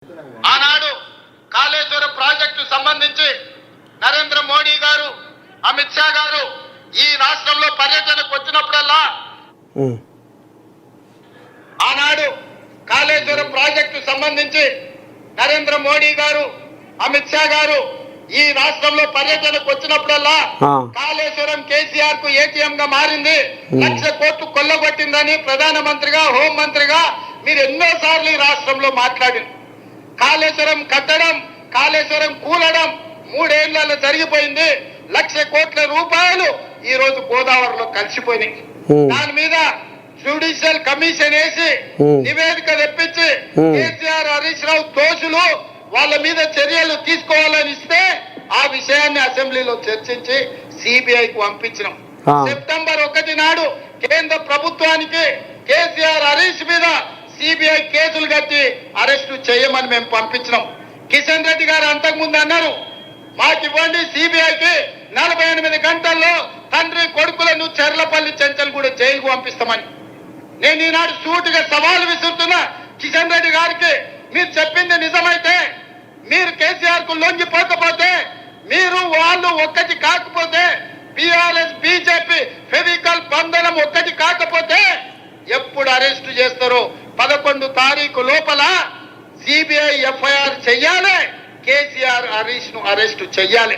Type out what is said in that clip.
ఆనాడు కాళేశ్వరం ప్రాజెక్టు సంబంధించి నరేంద్ర మోడీ గారు, అమిత్ షా గారు ఈ రాష్ట్రంలో పర్యటనకు వచ్చినప్పుడల్లా ఆనాడు కాళేశ్వరం ప్రాజెక్టు సంబంధించి నరేంద్ర మోడీ గారు, అమిత్ షా గారు ఈ రాష్ట్రంలో పర్యటనకు వచ్చినప్పుడల్లా కాళేశ్వరం కేసీఆర్ కు ఏటీఎం గా మారింది, 1,00,000 కోట్లు కొల్లగొట్టిందని ప్రధానమంత్రిగా, హోంమంత్రిగా మీరు ఎన్నోసార్లు ఈ రాష్ట్రంలో మాట్లాడింది. కాళేశ్వరం కట్టడం, కాళేశ్వరం కూలడం 3 ఏళ్లలో జరిగిపోయింది. 1,00,000 కోట్ల రూపాయలు ఈ రోజు గోదావరిలో కలిసిపోయినాయి. దాని మీద జ్యుడిషియల్ కమిషన్ వేసి నివేదిక తెప్పించి కేసీఆర్, హరీష్ రావు దోషులు, వాళ్ళ మీద చర్యలు తీసుకోవాలని ఇస్తే ఆ విషయాన్ని అసెంబ్లీలో చర్చించి సిబిఐకి పంపించినాం. సెప్టెంబర్ 1 నాడు కేంద్ర ప్రభుత్వానికి కేసీఆర్, హరీష్ మీద సిబిఐ కేసులు కట్టి అరెస్టు చేయమని మేము పంపించినాం. కిషన్ రెడ్డి గారు అంతకుముందు అన్నారు, మాకు ఇవ్వండి సిబిఐకి 48 గంటల్లో తండ్రి కొడుకులను చెర్లపల్లి చెంచల్ కూడా జైలుకు పంపిస్తామని. నేను ఈనాడు సూటిగా సవాలు విసురుతున్నా కిషన్ రెడ్డి గారికి, మీరు చెప్పింది నిజమైతే, మీరు కేసీఆర్ కు లొంగిపోకపోతే, మీరు వాళ్ళు ఒక్కటి కాకపోతే, బీఆర్ఎస్ బీజేపీ ఫెవికల్ బంధనం ఒక్కటి కాకపోతే ఎప్పుడు అరెస్టు చేస్తారో 11 తారీఖు లోపల సిబిఐ ఎఫ్ఐఆర్ చెయ్యాలి, కేసీఆర్, హరీష్ ను అరెస్టు చెయ్యాలి.